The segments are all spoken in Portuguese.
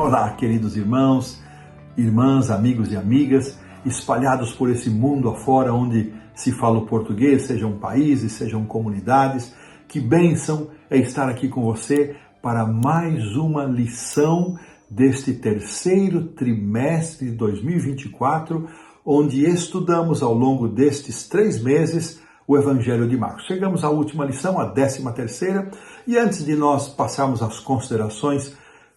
Olá, queridos irmãos, irmãs, amigos e amigas, espalhados por esse mundo afora onde se fala o português, sejam países, sejam comunidades. Que bênção é estar aqui com você para mais uma lição deste terceiro trimestre de 2024, onde estudamos ao longo destes 3 meses o Evangelho de Marcos. Chegamos à última lição, a 13ª, e antes de nós passarmos às considerações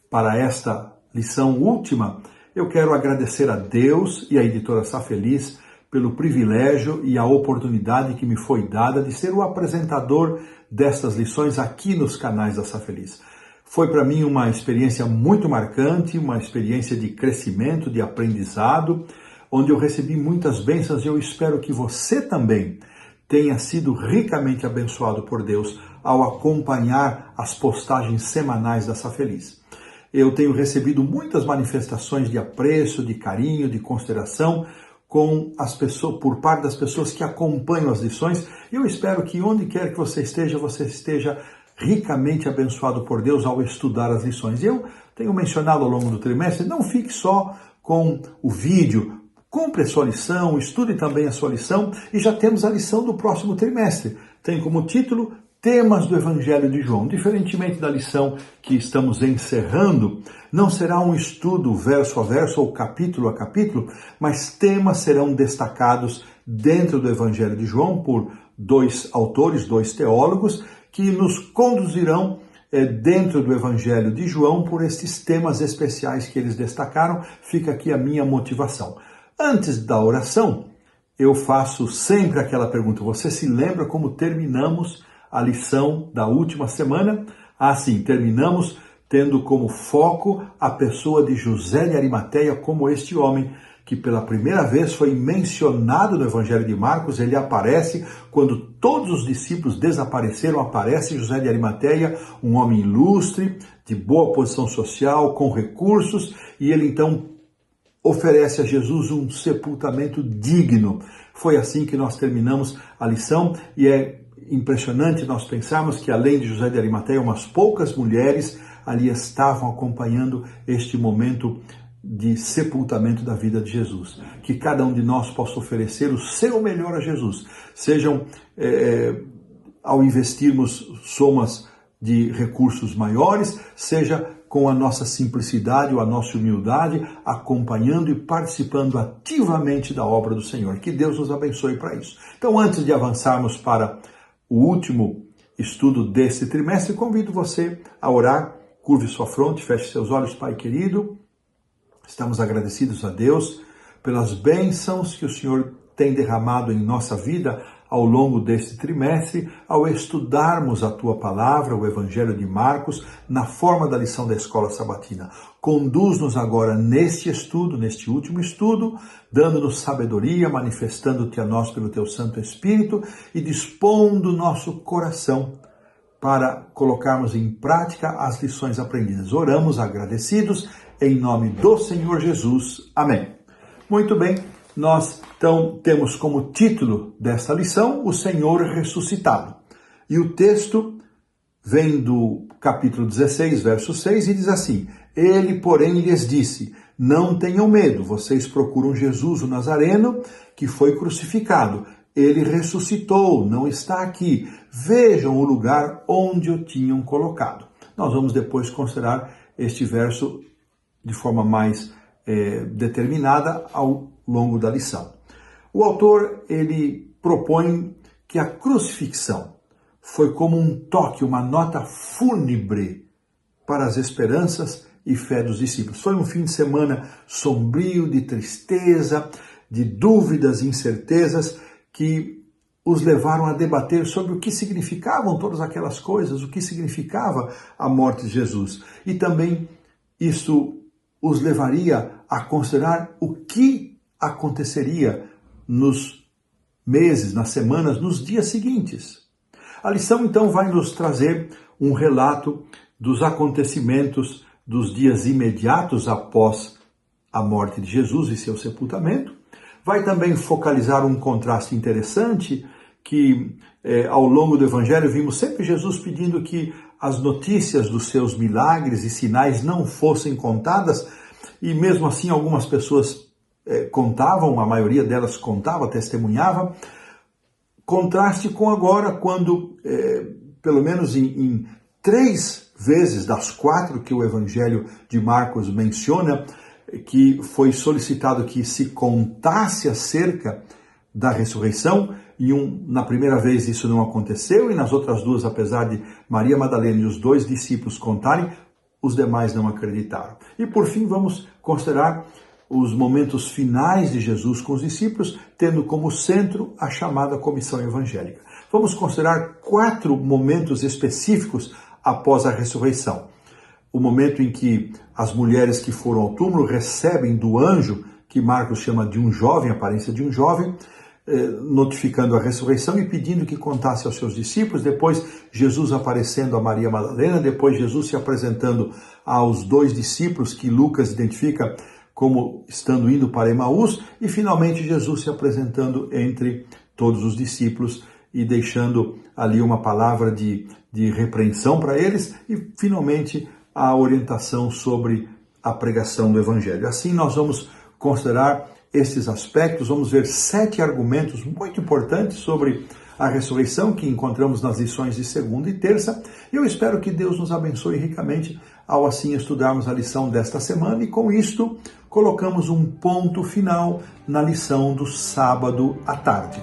para esta lição última, eu quero agradecer a Deus e à editora Sá Feliz pelo privilégio e a oportunidade que me foi dada de ser o apresentador destas lições aqui nos canais da Sá Feliz. Foi para mim uma experiência muito marcante, uma experiência de crescimento, de aprendizado, onde eu recebi muitas bênçãos e eu espero que você também tenha sido ricamente abençoado por Deus ao acompanhar as postagens semanais da Sá Feliz. Eu tenho recebido muitas manifestações de apreço, de carinho, de consideração por parte das pessoas que acompanham as lições. E eu espero que onde quer que você esteja ricamente abençoado por Deus ao estudar as lições. E eu tenho mencionado ao longo do trimestre, não fique só com o vídeo, cumpre a sua lição, estude também a sua lição, e já temos a lição do próximo trimestre. Tem como título Temas do Evangelho de João. Diferentemente da lição que estamos encerrando, não será um estudo verso a verso ou capítulo a capítulo, mas temas serão destacados dentro do Evangelho de João por 2 autores, 2 teólogos, que nos conduzirão dentro do Evangelho de João por estes temas especiais que eles destacaram. Fica aqui a minha motivação. Antes da oração, eu faço sempre aquela pergunta: você se lembra como terminamos a lição da última semana? Assim, terminamos tendo como foco a pessoa de José de Arimateia como este homem que pela primeira vez foi mencionado no Evangelho de Marcos. Ele aparece quando todos os discípulos desapareceram, aparece José de Arimateia, um homem ilustre, de boa posição social, com recursos, e ele então oferece a Jesus um sepultamento digno. Foi assim que nós terminamos a lição, e é impressionante nós pensarmos que além de José de Arimateia, umas poucas mulheres ali estavam acompanhando este momento de sepultamento da vida de Jesus. Que cada um de nós possa oferecer o seu melhor a Jesus. Sejam, ao investirmos somas de recursos maiores, seja com a nossa simplicidade ou a nossa humildade, acompanhando e participando ativamente da obra do Senhor. Que Deus nos abençoe para isso. Então, antes de avançarmos para o último estudo desse trimestre, convido você a orar. Curve sua fronte, feche seus olhos. Pai querido, estamos agradecidos a Deus pelas bênçãos que o Senhor tem derramado em nossa vida ao longo deste trimestre, ao estudarmos a Tua Palavra, o Evangelho de Marcos, na forma da lição da Escola Sabatina. Conduz-nos agora neste estudo, neste último estudo, dando-nos sabedoria, manifestando-te a nós pelo Teu Santo Espírito e dispondo o nosso coração para colocarmos em prática as lições aprendidas. Oramos agradecidos em nome do Senhor Jesus. Amém. Muito bem. Nós, então, temos como título desta lição o Senhor ressuscitado. E o texto vem do capítulo 16, verso 6, e diz assim: Ele, porém, lhes disse: Não tenham medo, vocês procuram Jesus, o Nazareno, que foi crucificado. Ele ressuscitou, não está aqui. Vejam o lugar onde o tinham colocado. Nós vamos depois considerar este verso de forma mais determinada ao longo da lição. O autor, ele propõe que a crucifixão foi como um toque, uma nota fúnebre para as esperanças e fé dos discípulos. Foi um fim de semana sombrio, de tristeza, de dúvidas e incertezas que os levaram a debater sobre o que significavam todas aquelas coisas, o que significava a morte de Jesus. E também isso os levaria a considerar o que aconteceria nos meses, nas semanas, nos dias seguintes. A lição, então, vai nos trazer um relato dos acontecimentos dos dias imediatos após a morte de Jesus e seu sepultamento. Vai também focalizar um contraste interessante que ao longo do Evangelho vimos sempre Jesus pedindo que as notícias dos seus milagres e sinais não fossem contadas, e mesmo assim algumas pessoas contavam, a maioria delas contava, testemunhava. Contraste com agora, quando, pelo menos em 3 vezes das 4 que o Evangelho de Marcos menciona, que foi solicitado que se contasse acerca da ressurreição, e na primeira vez isso não aconteceu, e nas outras 2, apesar de Maria Madalena e os 2 discípulos contarem, os demais não acreditaram. E por fim vamos considerar os momentos finais de Jesus com os discípulos, tendo como centro a chamada comissão evangélica. Vamos considerar 4 momentos específicos após a ressurreição. O momento em que as mulheres que foram ao túmulo recebem do anjo, que Marcos chama de um jovem, a aparência de um jovem, notificando a ressurreição e pedindo que contasse aos seus discípulos. Depois Jesus aparecendo a Maria Madalena, depois Jesus se apresentando aos 2 discípulos que Lucas identifica como estando indo para Emaús, e finalmente Jesus se apresentando entre todos os discípulos e deixando ali uma palavra de repreensão para eles, e finalmente a orientação sobre a pregação do Evangelho. Assim nós vamos considerar esses aspectos, vamos ver 7 argumentos muito importantes sobre a ressurreição que encontramos nas lições de segunda e terça. Eu espero que Deus nos abençoe ricamente ao assim estudarmos a lição desta semana, e com isto colocamos um ponto final na lição do sábado à tarde.